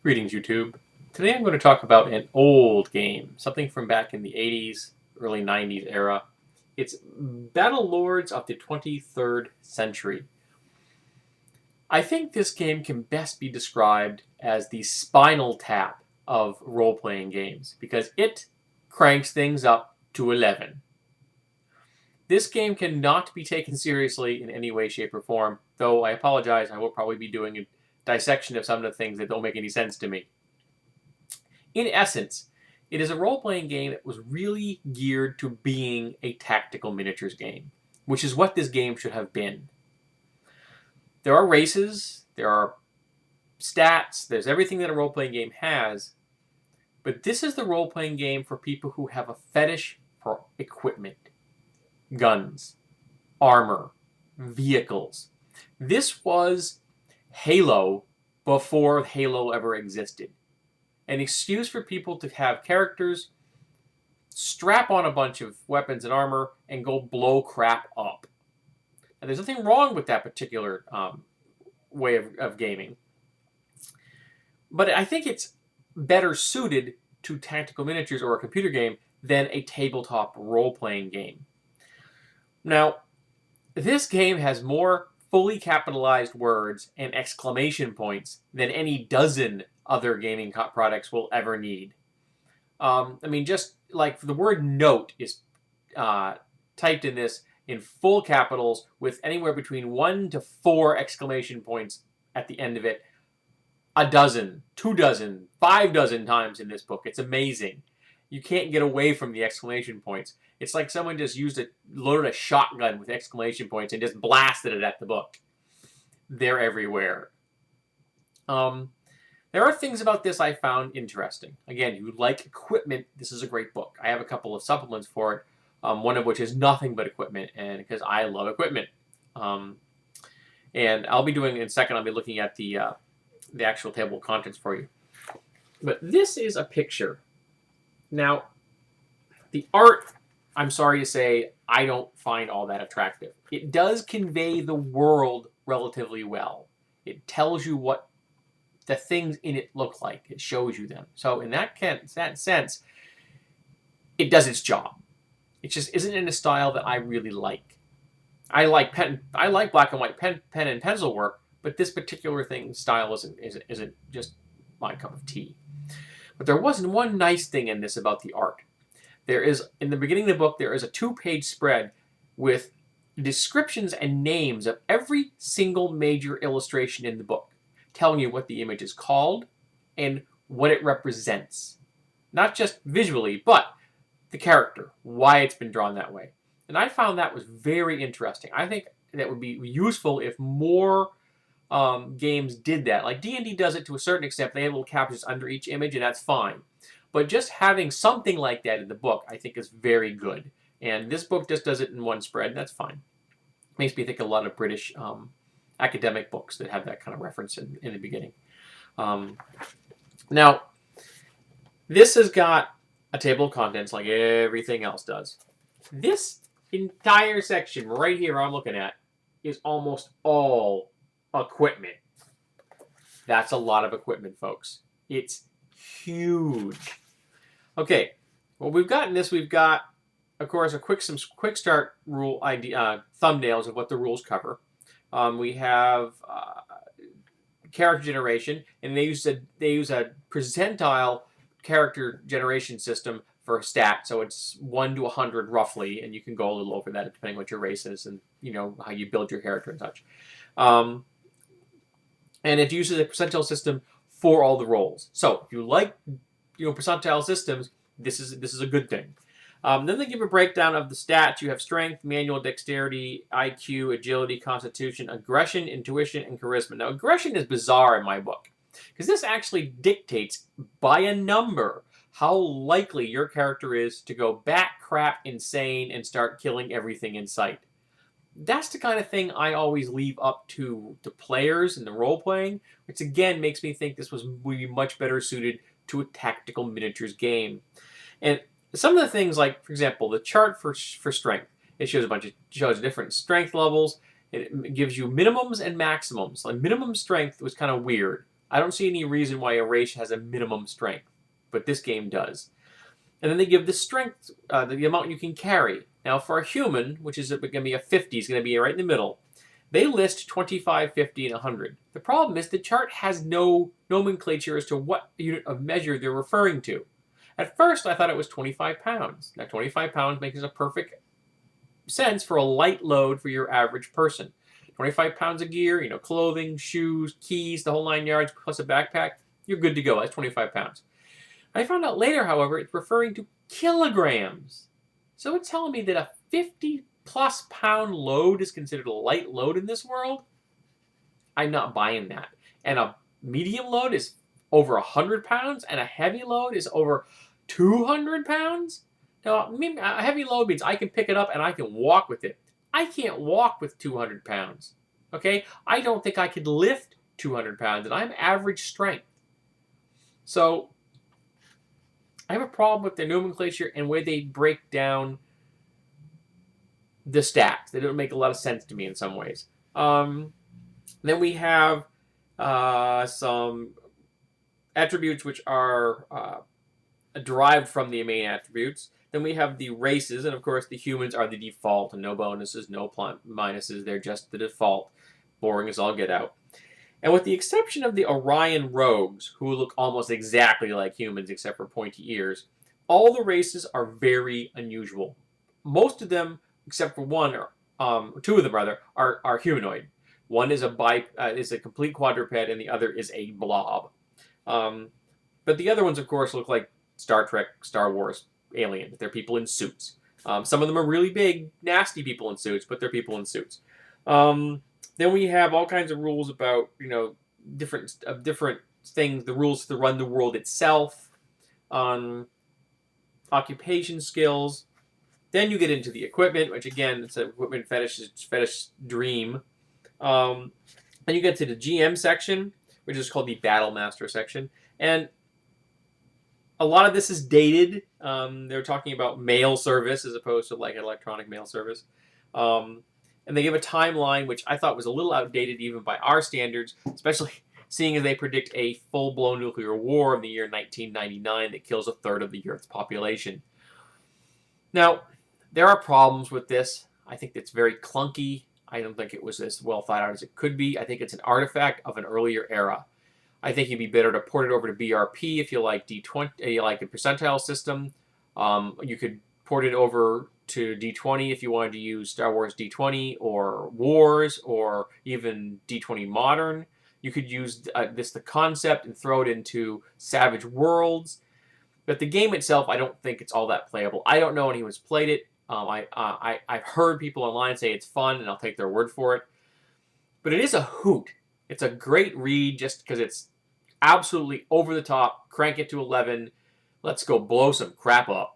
Greetings, YouTube. Today I'm going to talk about an old game, something from back in the 80s, early 90s era. It's Battlelords of the 23rd century. I think this game can best be described as the Spinal Tap of role-playing games, because it cranks things up to 11. This game cannot be taken seriously in any way, shape, or form, though I apologize, I will probably be doing a dissection of some of the things that don't make any sense to me. In essence, it is a role-playing game that was really geared to being a tactical miniatures game, which is what this game should have been. There are races, there are stats, there's everything that a role-playing game has, but this is the role-playing game for people who have a fetish for equipment. Guns, armor, vehicles. This was Halo before Halo ever existed. An excuse for people to have characters strap on a bunch of weapons and armor and go blow crap up. And there's nothing wrong with that particular way of gaming. But I think it's better suited to tactical miniatures or a computer game than a tabletop role-playing game. Now, this game has more fully capitalized words and exclamation points than any dozen other gaming products will ever need. I mean, just like the word note is typed in this in full capitals with anywhere between 1 to 4 exclamation points at the end of it. A dozen, 2 dozen, 5 dozen times in this book. It's amazing. You can't get away from the exclamation points. It's like someone just loaded a shotgun with exclamation points and just blasted it at the book. They're everywhere. There are things about this I found interesting. Again, you like equipment, this is a great book. I have a couple of supplements for it, one of which is nothing but equipment, and because I love equipment. And I'll be doing, in a second, I'll be looking at the actual table of contents for you. But this is a picture. Now, the art, I'm sorry to say, I don't find all that attractive. It does convey the world relatively well. It tells you what the things in it look like. It shows you them. So in that sense, it does its job. It just isn't in a style that I really like. I like black and white pen and pencil work, but this particular style isn't just my cup of tea. But there wasn't one nice thing in this about the art. There is, in the beginning of the book, there is a 2-page spread with descriptions and names of every single major illustration in the book, telling you what the image is called and what it represents. Not just visually, but the character, why it's been drawn that way. And I found that was very interesting. I think that would be useful if more games did that. Like D&D does it to a certain extent. They have little captions under each image, and that's fine. But just having something like that in the book, I think, is very good. And this book just does it in one spread, and that's fine. Makes me think of a lot of British academic books that have that kind of reference in the beginning. Now, this has got a table of contents like everything else does. This entire section right here I'm looking at is almost all equipment. That's a lot of equipment, folks. It's huge. Okay, well, we've got in this, we've got, of course, some quick start rule thumbnails of what the rules cover. We have character generation, and they use a percentile character generation system for stat, so it's 1 to 100 roughly, and you can go a little over that depending what your race is and how you build your character and such. And it uses a percentile system for all the roles. So if you like percentile systems, this is a good thing. Then they give a breakdown of the stats. You have strength, manual dexterity, IQ, agility, constitution, aggression, intuition, and charisma. Now, aggression is bizarre in my book, because this actually dictates by a number how likely your character is to go bat crap insane and start killing everything in sight. That's the kind of thing I always leave up to the players in the role-playing, which again makes me think this would be much better suited to a tactical miniatures game. And some of the things, like, for example, the chart for strength. It shows different strength levels. It gives you minimums and maximums. Like, minimum strength was kind of weird. I don't see any reason why a race has a minimum strength, but this game does. And then they give the strength, the amount you can carry. Now, for a human, which is going to be a 50, is going to be right in the middle. They list 25, 50, and 100. The problem is the chart has no nomenclature as to what unit of measure they're referring to. At first, I thought it was 25 pounds. Now, 25 pounds makes a perfect sense for a light load for your average person. 25 pounds of gear, clothing, shoes, keys, the whole 9 yards, plus a backpack, you're good to go. That's 25 pounds. I found out later, however, it's referring to kilograms. So it's telling me that a 50-plus pound load is considered a light load in this world? I'm not buying that. And a medium load is over 100 pounds, and a heavy load is over 200 pounds? Now, a heavy load means I can pick it up and I can walk with it. I can't walk with 200 pounds. Okay? I don't think I could lift 200 pounds, and I'm average strength. So, I have a problem with their nomenclature and where they break down the stats. They don't make a lot of sense to me in some ways. Then we have some attributes which are derived from the main attributes. Then we have the races, and of course the humans are the default, and no bonuses, no minuses. They're just the default. Boring as all get out. And with the exception of the Orion Rogues, who look almost exactly like humans except for pointy ears, all the races are very unusual. Most of them, except for one, two of them rather, are humanoid. One is a complete quadruped, and the other is a blob. But the other ones, of course, look like Star Trek, Star Wars aliens. They're people in suits. Some of them are really big, nasty people in suits, but they're people in suits. Then we have all kinds of rules about, different things, the rules to run the world itself, occupation skills. Then you get into the equipment, which again, it's an equipment fetish dream. Then you get to the GM section, which is called the Battle Master section. And a lot of this is dated. They're talking about mail service as opposed to like electronic mail service. And they give a timeline, which I thought was a little outdated even by our standards, especially seeing as they predict a full-blown nuclear war in the year 1999 that kills a third of the Earth's population. Now, there are problems with this. I think it's very clunky. I don't think it was as well thought out as it could be. I think it's an artifact of an earlier era. I think it'd be better to port it over to BRP if you like D20, you like a percentile system. You could port it over to D20 if you wanted to use Star Wars D20 or Wars or even D20 Modern. You could use the concept and throw it into Savage Worlds. But the game itself, I don't think it's all that playable. I don't know anyone's played it. I've heard people online say it's fun, and I'll take their word for it. But it is a hoot. It's a great read just because it's absolutely over the top. Crank it to 11. Let's go blow some crap up.